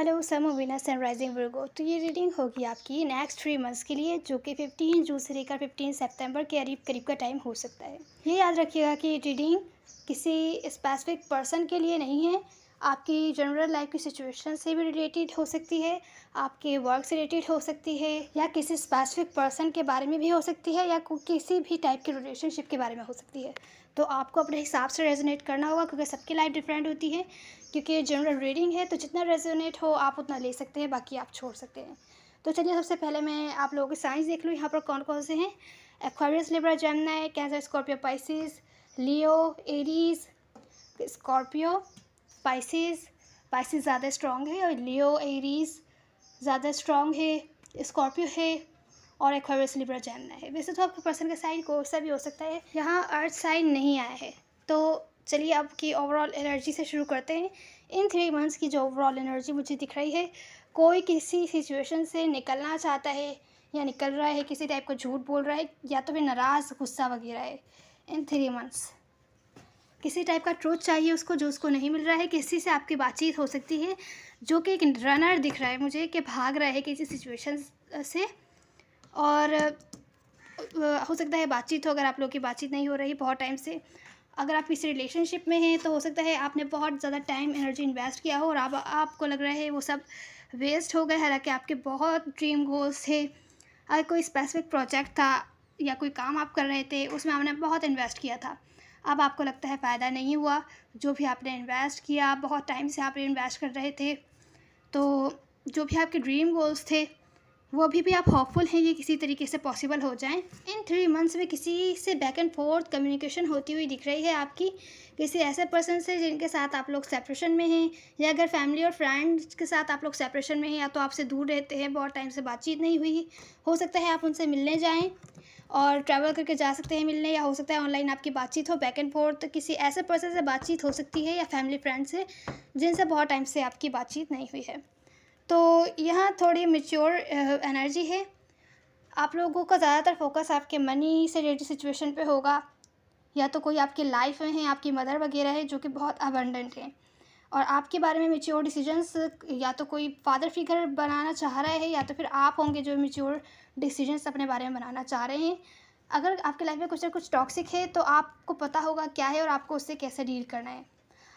Hello सन Mubina sunrising वर्गो। तो ये reading होगी आपकी नेक्स्ट 3 मंथ्स के लिए, जो कि 15 जून से लेकर 15 सितंबर के करीब करीब का टाइम हो सकता है। ये याद रखिएगा कि ये रीडिंग किसी स्पेसिफिक पर्सन के लिए नहीं है। आपकी जनरल लाइफ की सिचुएशन से भी रिलेटेड हो सकती है, आपके वर्क से रिलेटेड हो सकती है, या किसी स्पेसिफिक पर्सन के बारे में भी हो सकती है, या किसी भी टाइप के रिलेशनशिप के बारे में हो सकती है। तो आपको अपने हिसाब से रेजोनेट करना होगा, क्योंकि सबकी लाइफ डिफरेंट होती है। क्योंकि जनरल रीडिंग है तो जितना रेजोनेट हो आप उतना ले सकते हैं, बाकी आप छोड़ सकते हैं। तो चलिए, सबसे पहले मैं आप लोगों के साइंस देख लूँ यहाँ पर कौन कौन से हैं। Aquarius, Libra, Gemini, Cancer, Scorpio, Pisces, Leo, Aries, Scorpio, Pisces. Pisces ज़्यादा स्ट्रॉन्ग है और लियो एरीज ज़्यादा स्ट्रॉन्ग है, स्कॉर्पियो है और एक्वेरियस, लिब्रा, जेमिनी है। वैसे तो आपके पर्सन का साइन कौन सा भी हो सकता है, यहाँ अर्थ साइन नहीं आया है। तो चलिए आपकी ओवरऑल एनर्जी से शुरू करते हैं। इन 3 मंथ्स की जो ओवरऑल एनर्जी मुझे दिख रही है, कोई किसी सिचुएशन से निकलना चाहता है या निकल रहा है, किसी टाइप का झूठ बोल रहा है, या तो फिर नाराज़, गुस्सा वगैरह है। इन 3 मंथ्स किसी टाइप का ट्रूथ चाहिए उसको, जो उसको नहीं मिल रहा है। किसी से आपकी बातचीत हो सकती है, जो कि एक रनर दिख रहा है मुझे, कि भाग रहा है किसी सिचुएशन से। और हो सकता है बातचीत हो, अगर आप लोगों की बातचीत नहीं हो रही बहुत टाइम से। अगर आप किसी रिलेशनशिप में हैं तो हो सकता है आपने बहुत ज़्यादा टाइम एनर्जी इन्वेस्ट किया हो और अब आपको लग रहा है वो सब वेस्ट हो गए। हालांकि आपके बहुत ड्रीम गोल्स थे, अगर कोई स्पेसिफिक प्रोजेक्ट था या कोई काम आप कर रहे थे, उसमें आपने बहुत इन्वेस्ट किया था। अब आपको लगता है फ़ायदा नहीं हुआ, जो भी आपने इन्वेस्ट किया, बहुत टाइम से आप इन्वेस्ट कर रहे थे। तो जो भी आपके ड्रीम गोल्स थे वो अभी भी आप होपफुल हैं ये किसी तरीके से पॉसिबल हो जाएं। इन 3 मंथ्स में किसी से बैक एंड फोर्थ कम्युनिकेशन होती हुई दिख रही है आपकी, किसी ऐसे पर्सन से जिनके साथ आप लोग सेपरेशन में हैं, या अगर फैमिली और फ्रेंड्स के साथ आप लोग सेपरेशन में हैं या तो आपसे दूर रहते हैं, बहुत टाइम से बातचीत नहीं हुई। हो सकता है आप उनसे मिलने जाएँ और ट्रैवल करके जा सकते हैं मिलने, या हो सकता है ऑनलाइन आपकी बातचीत हो बैक एंड फोर्थ। किसी ऐसे पर्सन से बातचीत हो सकती है या फैमिली फ्रेंड से जिनसे बहुत टाइम से आपकी बातचीत नहीं हुई है। तो यहाँ थोड़ी मैच्योर एनर्जी है। आप लोगों का ज़्यादातर फोकस आपके मनी से रिलेटेड सिचुएशन पे होगा, या तो कोई आपकी लाइफ में है, आपकी मदर वगैरह है जो कि बहुत अबंडेंट है, और आपके बारे में मैच्योर डिसीजंस या तो कोई फादर फिगर बनाना चाह रहा है, या तो फिर आप होंगे जो मैच्योर डिसीजंस अपने बारे में बनाना चाह रहे हैं। अगर आपकी लाइफ में कुछ ना कुछ टॉक्सिक है तो आपको पता होगा क्या है और आपको उससे कैसे डील करना है।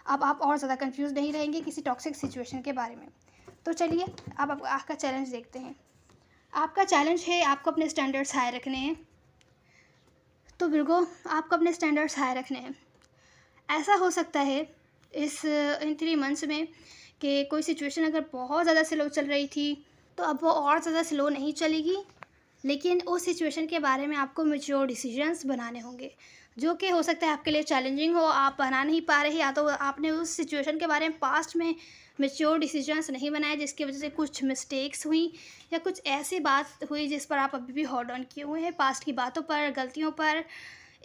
अब आप और ज़्यादा कंफ्यूज नहीं रहेंगे किसी टॉक्सिक सिचुएशन के बारे में। तो चलिए अब आपका चैलेंज देखते हैं। आपका चैलेंज है आपको अपने स्टैंडर्ड्स हाई रखने हैं। तो विर्गो, आपको अपने स्टैंडर्ड्स हाई रखने हैं। ऐसा हो सकता है इन 3 मंथ्स में कि कोई सिचुएशन अगर बहुत ज़्यादा स्लो चल रही थी तो अब वो और ज़्यादा स्लो नहीं चलेगी, लेकिन उस सिचुएशन के बारे में आपको मैच्योर डिसीजंस बनाने होंगे, जो कि हो सकता है आपके लिए चैलेंजिंग हो, आप बना नहीं पा रहे, या तो आपने उस सिचुएशन के बारे में पास्ट में मैच्योर डिसीजंस नहीं बनाए, जिसकी वजह से कुछ मिस्टेक्स हुई या कुछ ऐसी बात हुई जिस पर आप अभी भी हॉल्ड ऑन किए हुए हैं, पास्ट की बातों पर, गलतियों पर।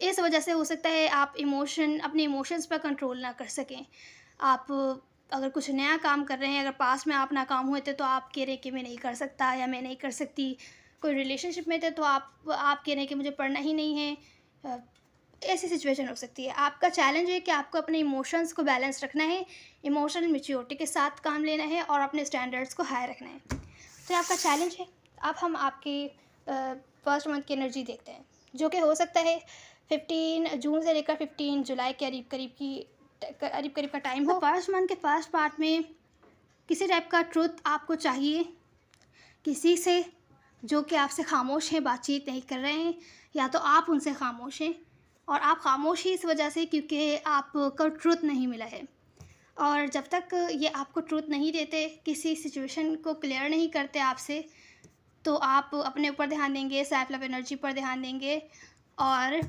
इस वजह से हो सकता है आप अपने इमोशंस पर कंट्रोल ना कर सकें। आप अगर कुछ नया काम कर रहे हैं, अगर पास्ट में आप नाकाम हुए थे तो आप कह रहे कि मैं नहीं कर सकता या मैं नहीं कर सकती। कोई रिलेशनशिप में थे तो आप कह रहे हैं कि मुझे पढ़ना ही नहीं है। ऐसी सिचुएशन हो सकती है। आपका चैलेंज है कि आपको अपने इमोशंस को बैलेंस रखना है, इमोशनल मैच्योरिटी के साथ काम लेना है और अपने स्टैंडर्ड्स को हाई रखना है। तो आपका चैलेंज है। अब हम आपकी फर्स्ट मंथ की एनर्जी देखते हैं, जो कि हो सकता है 15 जून से लेकर 15 जुलाई के करीब करीब का टाइम हो। फर्स्ट मंथ के फर्स्ट पार्ट में किसी टाइप का ट्रूथ आपको चाहिए किसी से जो कि आपसे खामोश है, बातचीत नहीं कर रहे हैं, या तो आप उनसे खामोश हैं। और आप खामोश ही इस वजह से क्योंकि आपको ट्रूथ नहीं मिला है। और जब तक ये आपको ट्रूथ नहीं देते, किसी सिचुएशन को क्लियर नहीं करते आपसे, तो आप अपने ऊपर ध्यान देंगे, सेल्फ लव एनर्जी पर ध्यान देंगे। और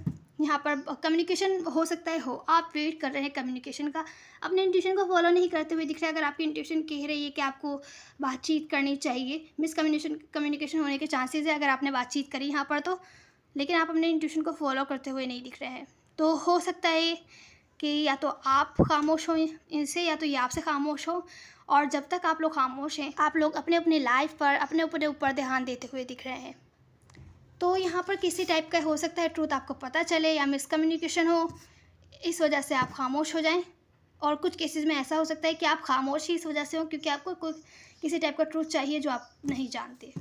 यहाँ पर कम्युनिकेशन हो सकता है हो, आप वेट कर रहे हैं कम्युनिकेशन का, अपने इंट्यूशन को फॉलो नहीं करते हुए दिख रहा है। अगर आपकी इंट्यूशन कह रही है कि आपको बातचीत करनी चाहिए, कम्युनिकेशन होने के चांसेस है अगर आपने बातचीत करी यहाँ पर तो, लेकिन आप अपने इंट्यूशन को फॉलो करते हुए नहीं दिख रहे हैं। तो हो सकता है कि या तो आप खामोश हो इनसे, या तो ये आपसे खामोश हो। और जब तक आप लोग खामोश हैं, आप लोग अपने अपने लाइफ पर, अपने ऊपर ध्यान देते हुए दिख रहे हैं। तो यहाँ पर किसी टाइप का हो सकता है ट्रूथ आपको पता चले या मिसकम्युनिकेशन हो, इस वजह से आप खामोश हो जाएं और कुछ केसेस में ऐसा हो सकता है कि आप खामोश ही इस वजह से हो क्योंकि आपको कोई किसी टाइप का ट्रूथ चाहिए जो आप नहीं जानते।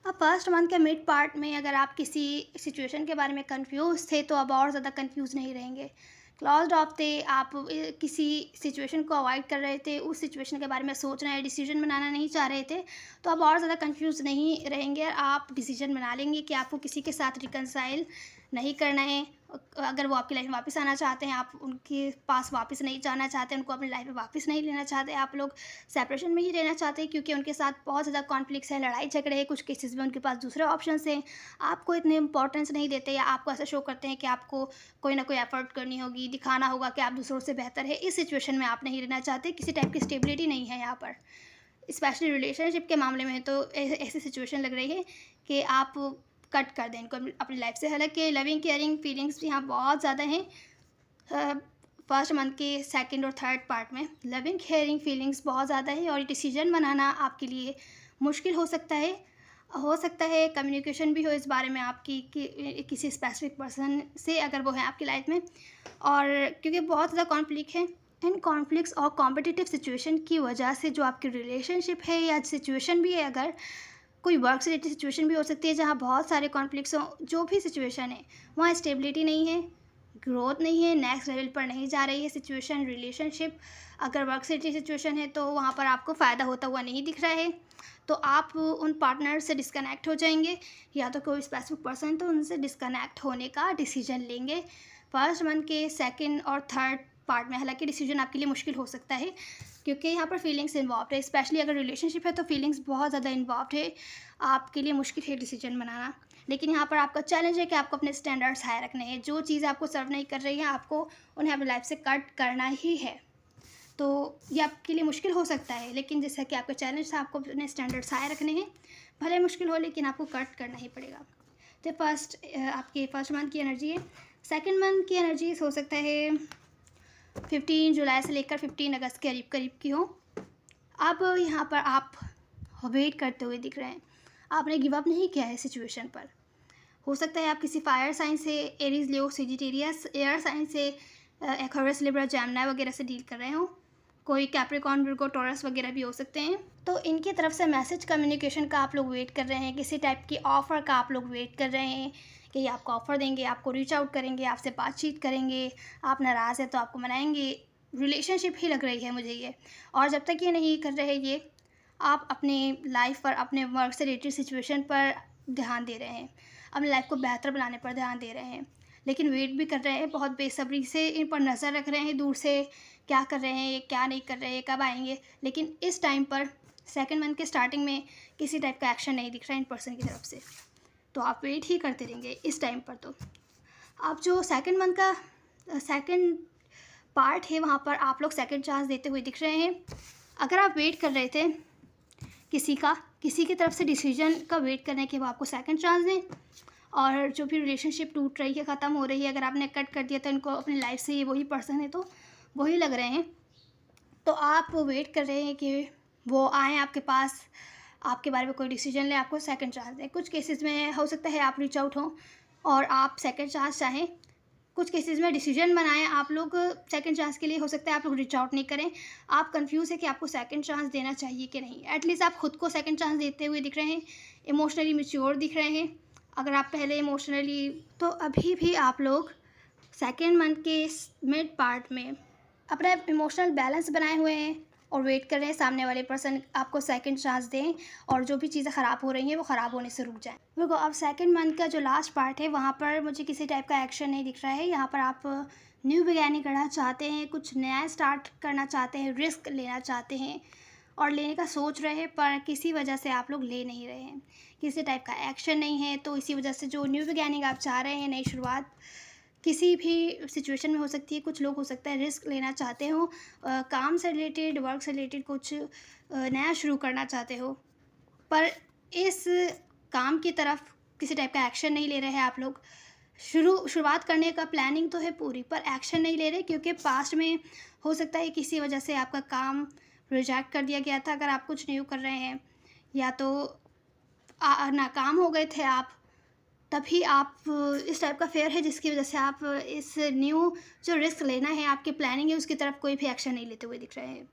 अब फर्स्ट मंथ के मिड पार्ट में अगर आप किसी सिचुएशन के बारे में कंफ्यूज थे तो अब और ज़्यादा कंफ्यूज नहीं रहेंगे। क्लोज्ड ऑफ थे, आप किसी सिचुएशन को अवॉइड कर रहे थे, उस सिचुएशन के बारे में सोच रहे हैं, डिसीजन बनाना नहीं चाह रहे थे, तो अब और ज़्यादा कंफ्यूज नहीं रहेंगे। आप डिसीजन बना लेंगे कि आपको किसी के साथ रिकंसाइल नहीं करना है। अगर वो आपकी लाइफ में वापस आना चाहते हैं, आप उनके पास वापस नहीं जाना चाहते, उनको अपनी लाइफ में वापस नहीं लेना चाहते, आप लोग सेपरेशन में ही रहना चाहते हैं क्योंकि उनके साथ बहुत ज़्यादा कॉन्फ्लिक्ट्स है, लड़ाई झगड़े हैं, कुछ केसेस में उनके पास दूसरे ऑप्शंस हैं, आपको इतने इंपॉर्टेंस नहीं देते या आपको ऐसा शो करते हैं कि आपको कोई ना कोई एफर्ट करनी होगी, दिखाना होगा कि आप दूसरों से बेहतर है। इस सिचुएशन में आप नहीं रहना चाहते, किसी टाइप की स्टेबिलिटी नहीं है यहाँ पर। स्पेशली रिलेशनशिप के मामले में तो ऐसी सिचुएशन लग रही है कि आप कट कर दें इनको अपनी लाइफ से। हालांकि लविंग केयरिंग फीलिंग्स भी यहाँ बहुत ज़्यादा हैं। फर्स्ट मंथ के सेकंड और थर्ड पार्ट में लविंग केयरिंग फीलिंग्स बहुत ज़्यादा है और डिसीजन बनाना आपके लिए मुश्किल हो सकता है। कम्युनिकेशन भी हो इस बारे में आपकी कि किसी स्पेसिफिक पर्सन से अगर वो है आपकी लाइफ में, और क्योंकि बहुत ज़्यादा कॉन्फ्लिक्ट है, इन कॉन्फ्लिक्ट्स और कॉम्पिटिटिव सिचुएशन की वजह से जो आपकी रिलेशनशिप है या सिचुएशन भी है, अगर कोई वर्क से रिलेटेड सिचुएशन भी हो सकती है जहाँ बहुत सारे कॉन्फ्लिक्ट्स हों, जो भी सिचुएशन है वहाँ स्टेबिलिटी नहीं है, ग्रोथ नहीं है, नेक्स्ट लेवल पर नहीं जा रही है सिचुएशन, रिलेशनशिप। अगर वर्क से रिलेटेड सिचुएशन है तो वहाँ पर आपको फ़ायदा होता हुआ नहीं दिख रहा है, तो आप उन पार्टनर से डिस्कनेक्ट हो जाएंगे या तो कोई स्पेसिफिक पर्सन तो उनसे डिस्कनेक्ट होने का डिसीजन लेंगे फर्स्ट मंथ के सेकेंड और थर्ड पार्ट में। हालांकि डिसीजन आपके लिए मुश्किल हो सकता है क्योंकि यहाँ पर फीलिंग्स इन्वॉल्व है, स्पेशली अगर रिलेशनशिप है तो फीलिंग्स बहुत ज़्यादा इन्वॉल्व है, आपके लिए मुश्किल है डिसीजन बनाना। लेकिन यहाँ पर आपका चैलेंज है कि आपको अपने स्टैंडर्ड्स हाई रखने हैं, जो चीज़ आपको सर्व नहीं कर रही है आपको उन्हें अपनी लाइफ से कट करना ही है। तो ये आपके लिए मुश्किल हो सकता है, लेकिन जैसा कि आपका चैलेंज था आपको अपने स्टैंडर्ड्स हाई रखने हैं, भले मुश्किल हो लेकिन आपको कट करना ही पड़ेगा। तो आपके फर्स्ट मंथ की एनर्जी है। सेकेंड मंथ की एनर्जी हो सकता है 15 जुलाई से लेकर 15 अगस्त के करीब करीब की हो। अब यहाँ पर आप वेट करते हुए दिख रहे हैं, आपने गिव अप नहीं किया है सिचुएशन पर। हो सकता है आप किसी फायर साइन से, एरीज, लियो, सेजिटेरियस, एयर साइन से, एक्वेरियस, लिब्रा, जेमिनी वगैरह से डील कर रहे हो। कोई कैप्रिकॉर्न, विर्गो, टॉरस वगैरह भी हो सकते हैं। तो इनकी तरफ से मैसेज कम्युनिकेशन का आप लोग वेट कर रहे हैं, किसी टाइप की ऑफ़र का आप लोग वेट कर रहे हैं कि ये आपको ऑफ़र देंगे, आपको रीच आउट करेंगे, आपसे बातचीत करेंगे, आप नाराज़ है तो आपको मनाएंगे। रिलेशनशिप ही लग रही है मुझे ये। और जब तक ये नहीं कर रहे ये, आप अपनी लाइफ पर, अपने वर्क से रिलेटेड सिचुएशन पर ध्यान दे रहे हैं, अपनी लाइफ को बेहतर बनाने पर ध्यान दे रहे हैं, लेकिन वेट भी कर रहे हैं, बहुत बेसब्री से इन पर नज़र रख रहे हैं दूर से, क्या कर रहे हैं, क्या नहीं कर रहे हैं, कब आएंगे। लेकिन इस टाइम पर सेकंड मंथ के स्टार्टिंग में किसी टाइप का एक्शन नहीं दिख रहा है इन पर्सन की तरफ से, तो आप वेट ही करते रहेंगे इस टाइम पर। तो आप जो सेकंड मंथ का सेकंड पार्ट है वहाँ पर आप लोग सेकंड चांस देते हुए दिख रहे हैं। अगर आप वेट कर रहे थे किसी की तरफ से डिसीजन का वेट कर रहे हैं कि वो आपको सेकंड चांस दें, और जो भी रिलेशनशिप टूट रही है, ख़त्म हो रही है, अगर आपने कट कर दिया तो इनको अपनी लाइफ से ये वही पर्सन है तो वही लग रहे हैं, तो आप वेट कर रहे हैं कि वो आएँ आपके पास, आपके बारे में कोई डिसीजन लें, आपको सेकंड चांस दें। कुछ केसेस में हो सकता है आप रीच आउट हों और आप सेकंड चांस चाहें, कुछ केसेस में डिसीजन बनाएं आप लोग सेकंड चांस के लिए, हो सकता है आप लोग रीच आउट नहीं करें, आप कंफ्यूज है कि आपको सेकंड चांस देना चाहिए कि नहीं। एटलीस्ट आप खुद को सेकंड चांस देते हुए दिख रहे हैं, इमोशनली मैच्योर दिख रहे हैं। अगर आप पहले इमोशनली, तो अभी भी आप लोग सेकंड मंथ के मिड पार्ट में अपना इमोशनल बैलेंस बनाए हुए हैं और वेट कर रहे हैं सामने वाले पर्सन आपको सेकंड चांस दें और जो भी चीज़ें ख़राब हो रही हैं वो ख़राब होने से रुक जाएं। देखो, अब सेकंड मंथ का जो लास्ट पार्ट है वहाँ पर मुझे किसी टाइप का एक्शन नहीं दिख रहा है। यहाँ पर आप न्यू बिगैनिंग करना चाहते हैं, कुछ नया स्टार्ट करना चाहते हैं, रिस्क लेना चाहते हैं और लेने का सोच रहे हैं, पर किसी वजह से आप लोग ले नहीं रहे हैं, किसी टाइप का एक्शन नहीं है। तो इसी वजह से जो न्यू बिगैनिंग आप चाह रहे हैं, नई शुरुआत किसी भी सिचुएशन में हो सकती है। कुछ लोग हो सकता है रिस्क लेना चाहते हो, काम से रिलेटेड, वर्क से रिलेटेड कुछ नया शुरू करना चाहते हो, पर इस काम की तरफ किसी टाइप का एक्शन नहीं ले रहे हैं आप लोग। शुरुआत करने का प्लानिंग तो है पूरी, पर एक्शन नहीं ले रहे क्योंकि पास्ट में हो सकता है किसी वजह से आपका काम रिजेक्ट कर दिया गया था। अगर आप कुछ न्यू कर रहे हैं या तो नाकाम हो गए थे आप, तभी आप इस टाइप का फेयर है जिसकी वजह से आप इस न्यू जो रिस्क लेना है, आपकी प्लानिंग है, उसकी तरफ कोई भी एक्शन नहीं लेते हुए दिख रहे हैं।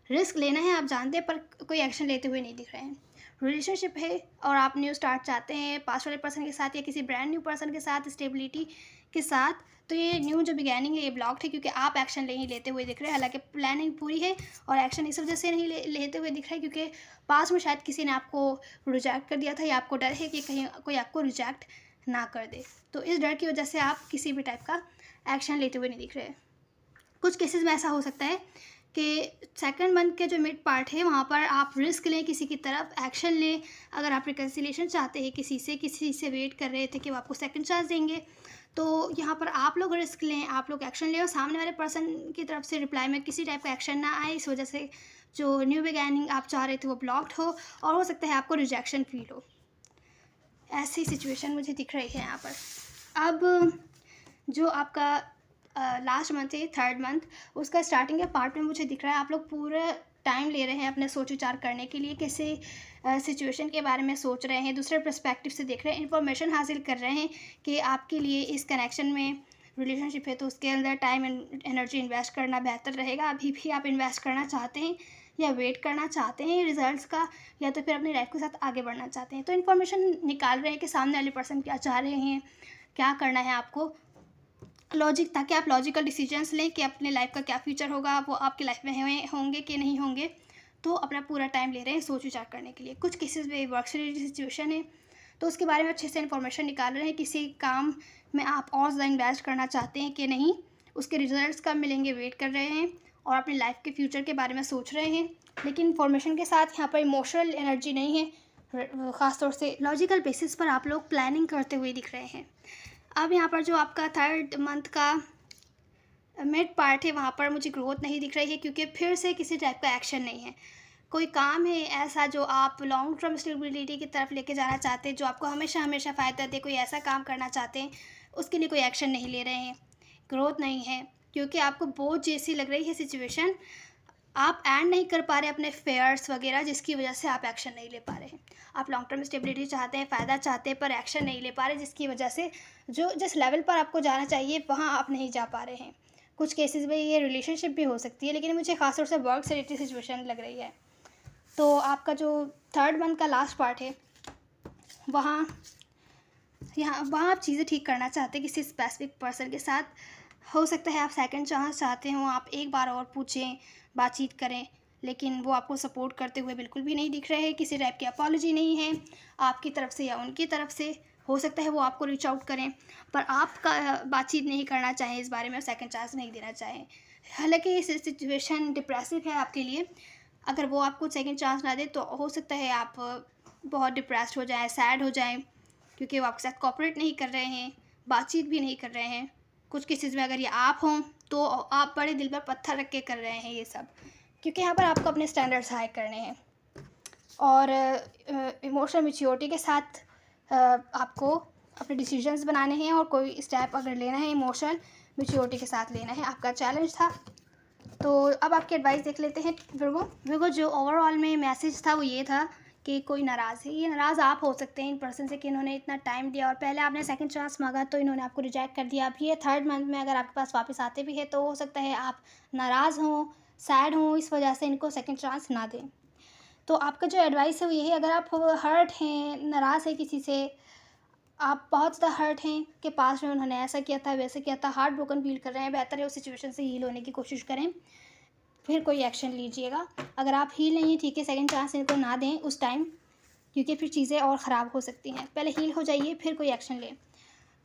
रिस्क लेना है आप जानते हैं, पर कोई एक्शन लेते हुए नहीं दिख रहे हैं। रिलेशनशिप है और आप न्यू स्टार्ट चाहते हैं पास्ट वाले पर्सन के साथ या किसी ब्रांड न्यू पर्सन के साथ, स्टेबिलिटी के साथ, तो ये न्यू जो बिगैनिंग है ये ब्लॉक्ड है क्योंकि आप एक्शन नहीं लेते हुए दिख रहे हैं। हालांकि प्लानिंग पूरी है और एक्शन इस वजह से नहीं लेते हुए दिख रहा है क्योंकि पास में शायद किसी ने आपको रिजेक्ट कर दिया था या आपको डर है कि कहीं कोई आपको रिजेक्ट ना कर दे, तो इस डर की वजह से आप किसी भी टाइप का एक्शन लेते हुए नहीं दिख रहे। कुछ केसेस में ऐसा हो सकता है कि सेकंड मंथ के जो मिड पार्ट है वहाँ पर आप रिस्क लें, किसी की तरफ एक्शन लें। अगर आप रिकन्सिलिएशन चाहते हैं किसी से वेट कर रहे थे कि वो आपको सेकंड चांस देंगे, तो यहाँ पर आप लोग रिस्क लें, आप लोग एक्शन लें और सामने वाले पर्सन की तरफ से रिप्लाई में किसी टाइप का एक्शन ना आए। इस वजह से जो न्यू बिगैनिंग आप चाह रहे थे वो ब्लॉक्ड हो और हो सकता है आपको रिजेक्शन फील हो। ऐसी सिचुएशन मुझे दिख रही है यहाँ पर। अब जो आपका लास्ट मंथ है, थर्ड मंथ, उसका स्टार्टिंग के पार्ट में मुझे दिख रहा है आप लोग पूरा टाइम ले रहे हैं अपने सोच विचार करने के लिए, कैसे सिचुएशन के बारे में सोच रहे हैं, दूसरे पर्सपेक्टिव से देख रहे हैं, इन्फॉर्मेशन हासिल कर रहे हैं कि आपके लिए इस कनेक्शन में रिलेशनशिप है तो उसके अंदर टाइम एंड एनर्जी इन्वेस्ट करना बेहतर रहेगा। अभी भी आप इन्वेस्ट करना चाहते हैं या वेट करना चाहते हैं रिजल्ट्स का, या तो फिर अपनी लाइफ के साथ आगे बढ़ना चाहते हैं। तो इन्फॉर्मेशन निकाल रहे हैं कि सामने वाले पर्सन क्या चाह रहे हैं, क्या करना है आपको, लॉजिक, ताकि आप लॉजिकल डिसीजंस लें कि अपने लाइफ का क्या फ्यूचर होगा, वो आपकी लाइफ में होंगे कि नहीं होंगे। तो अपना पूरा टाइम ले रहे हैं सोच विचार करने के लिए। कुछ केसेस में वर्क से रिलेटेड सिचुएशन है तो उसके बारे में अच्छे से इन्फॉर्मेशन निकाल रहे हैं। किसी काम में आप और ज़्यादा इन्वेस्ट करना चाहते हैं कि नहीं, उसके रिजल्ट्स कब मिलेंगे वेट कर रहे हैं और अपनी लाइफ के फ्यूचर के बारे में सोच रहे हैं। लेकिन इन्फॉर्मेशन के साथ यहाँ पर इमोशनल एनर्जी नहीं है, ख़ासतौर से लॉजिकल बेसिस पर आप लोग प्लानिंग करते हुए दिख रहे हैं। अब यहाँ पर जो आपका थर्ड मंथ का मिड पार्ट है वहाँ पर मुझे ग्रोथ नहीं दिख रही है क्योंकि फिर से किसी टाइप का एक्शन नहीं है। कोई काम है ऐसा जो आप लॉन्ग टर्म स्टेबिलिटी की तरफ लेके जाना चाहते हैं, जो आपको हमेशा हमेशा फ़ायदा दे, कोई ऐसा काम करना चाहते हैं, उसके लिए कोई एक्शन नहीं ले रहे हैं, ग्रोथ नहीं है क्योंकि आपको बोझ जैसी लग रही है सिचुएशन। आप एंड नहीं कर पा रहे अपने फेयर्स वगैरह, जिसकी वजह से आप एक्शन नहीं ले पा रहे हैं। आप लॉन्ग टर्म स्टेबिलिटी चाहते हैं, फ़ायदा चाहते हैं, पर एक्शन नहीं ले पा रहे, जिसकी वजह से जो जिस लेवल पर आपको जाना चाहिए वहाँ आप नहीं जा पा रहे हैं। कुछ केसेस में ये रिलेशनशिप भी हो सकती है, लेकिन मुझे ख़ासतौर से वर्क से रिलेटेड सिचुएशन लग रही है। तो आपका जो थर्ड मंथ का लास्ट पार्ट है वहाँ आप चीज़ें ठीक करना चाहते हैं किसी स्पेसिफिक पर्सन के साथ। हो सकता है आप सेकंड चांस चाहते हो, आप एक बार और पूछें, बातचीत करें, लेकिन वो आपको सपोर्ट करते हुए बिल्कुल भी नहीं दिख रहे हैं। किसी टाइप की अपॉलॉजी नहीं है आपकी तरफ से या उनकी तरफ से। हो सकता है वो आपको रीच आउट करें पर आपका बातचीत नहीं करना चाहें इस बारे में, सेकंड चांस नहीं देना चाहें। हालांकि ये सिचुएशन डिप्रेसिव है आपके लिए। अगर वो आपको सेकंड चांस ना दे तो हो सकता है आप बहुत डिप्रेस्ड हो जाएं, सैड हो जाएं, क्योंकि वो आपके साथ कोऑपरेट नहीं कर रहे हैं, बातचीत भी नहीं कर रहे हैं। कुछ केसेस में अगर ये आप हों तो आप बड़े दिल पर पत्थर रख के कर रहे हैं ये सब, क्योंकि यहाँ पर आपको अपने स्टैंडर्ड्स हाई करने हैं और इमोशनल मैच्योरिटी के साथ आपको अपने डिसीजंस बनाने हैं और कोई स्टेप अगर लेना है इमोशनल मैच्योरिटी के साथ लेना है। आपका चैलेंज था। तो अब आपकी एडवाइस देख लेते हैं विर्गो जो ओवरऑल में मैसेज था वो ये था कि कोई नाराज़ है। ये नाराज़ आप हो सकते हैं इन पर्सन से कि इन्होंने इतना टाइम दिया और पहले आपने सेकंड चांस मांगा तो इन्होंने आपको रिजेक्ट कर दिया। अब ये थर्ड मंथ में अगर आपके पास वापस आते भी है तो हो सकता है आप नाराज़ हों, सैड हों, इस वजह से इनको सेकंड चांस ना दें। तो आपका जो एडवाइस है वो यही, अगर आप हर्ट हैं, नाराज़ है किसी से, आप बहुत ज़्यादा हर्ट हैं कि पास में उन्होंने ऐसा किया था, वैसे किया था, हार्ट ब्रोकन फील कर रहे हैं, बेहतर है उस सिचुएशन से हील होने की कोशिश करें, फिर कोई एक्शन लीजिएगा। अगर आप हील नहीं है, ठीक है, सेकंड चांस इनको ना दें उस टाइम, क्योंकि फिर चीज़ें और ख़राब हो सकती हैं। पहले हील हो जाइए फिर कोई एक्शन लें।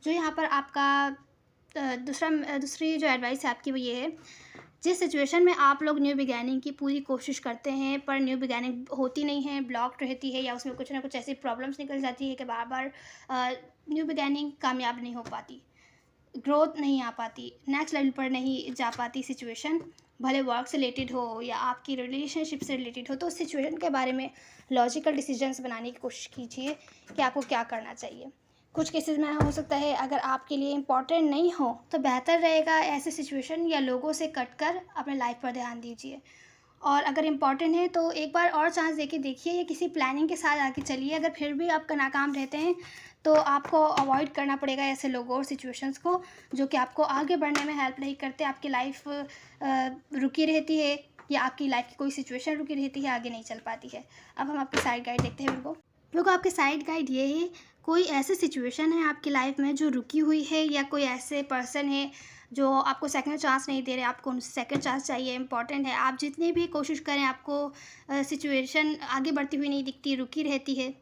जो यहाँ पर आपका दूसरी जो एडवाइस है आपकी वो ये है, जिस सिचुएशन में आप लोग न्यू बिगैनिंग की पूरी कोशिश करते हैं पर न्यू बिगैनिंग होती नहीं है, ब्लॉक्ड रहती है या उसमें कुछ ना कुछ ऐसी प्रॉब्लम्स निकल जाती है कि बार बार न्यू बिगैनिंग कामयाब नहीं हो पाती, ग्रोथ नहीं आ पाती, नेक्स्ट लेवल पर नहीं जा पाती सिचुएशन, भले वर्क से रिलेटेड हो या आपकी रिलेशनशिप से रिलेटेड हो। तो उस सिचुएशन के बारे में लॉजिकल डिसीजंस बनाने की कोशिश कीजिए कि आपको क्या करना चाहिए। कुछ केसेस में हो सकता है अगर आपके लिए इम्पॉर्टेंट नहीं हो तो बेहतर रहेगा ऐसे सिचुएशन या लोगों से कट कर अपने लाइफ पर ध्यान दीजिए और अगर इम्पॉर्टेंट है तो एक बार और चांस देके देखिए या किसी प्लानिंग के साथ आगे चलिए। अगर फिर भी आपका नाकाम रहते हैं तो आपको अवॉइड करना पड़ेगा ऐसे लोगों और सिचुएशंस को जो कि आपको आगे बढ़ने में हेल्प नहीं करते। आपकी लाइफ रुकी रहती है या आपकी लाइफ की कोई सिचुएशन रुकी रहती है, आगे नहीं चल पाती है। अब हम आपके साइड गाइड देखते हैं। बिल्कुल आपके साइड गाइड ये है, कोई ऐसी सिचुएशन है आपकी लाइफ में जो रुकी हुई है या कोई ऐसे पर्सन है जो आपको सेकंड चांस नहीं दे रहे, आपको उनसे सेकंड चांस चाहिए, इंपॉर्टेंट है। आप जितनी भी कोशिश करें आपको सिचुएशन आगे बढ़ती हुई नहीं दिखती, रुकी रहती है।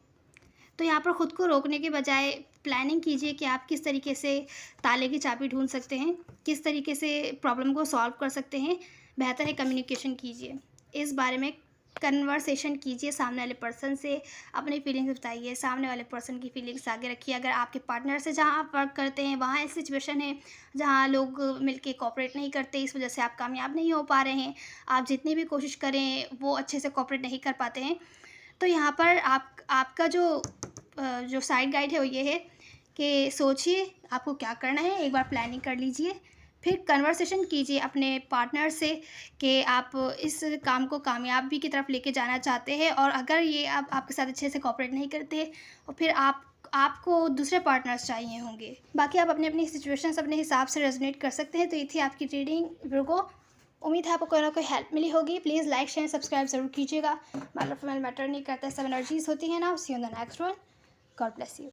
तो यहाँ पर ख़ुद को रोकने के बजाय प्लानिंग कीजिए कि आप किस तरीके से ताले की चाबी ढूंढ सकते हैं, किस तरीके से प्रॉब्लम को सॉल्व कर सकते हैं। बेहतर है कम्युनिकेशन कीजिए, इस बारे में कन्वर्सेशन कीजिए सामने वाले पर्सन से, अपनी फीलिंग्स बताइए, सामने वाले पर्सन की फीलिंग्स आगे रखिए। अगर आपके पार्टनर से जहाँ आप वर्क करते हैं वहाँ ऐसी सिचुएशन है जहाँ लोग मिलके कोऑपरेट नहीं करते, इस वजह से आप कामयाब नहीं हो पा रहे हैं, आप जितनी भी कोशिश करें वो अच्छे से कोऑपरेट नहीं कर पाते हैं, तो यहाँ पर आपका जो साइड गाइड है वो ये है कि सोचिए आपको क्या करना है, एक बार प्लानिंग कर लीजिए, फिर कन्वर्सेशन कीजिए अपने पार्टनर से कि आप इस काम को कामयाबी की तरफ लेके जाना चाहते हैं। और अगर ये आपके साथ अच्छे से कोऑपरेट नहीं करते और फिर आपको दूसरे पार्टनर्स चाहिए होंगे। बाकी आप अपनी अपनी सिचुएशंस अपने हिसाब से रेजोनेट कर सकते हैं। तो ये थी आपकी रीडिंग वीडियो। उम्मीद है आपको कोई ना कोई हेल्प मिली होगी। प्लीज़ लाइक शेयर सब्सक्राइब ज़रूर कीजिएगा। मेल और फीमेल मैटर नहीं करता, सब एनर्जीज होती हैं ना। See you in the next one. God bless you.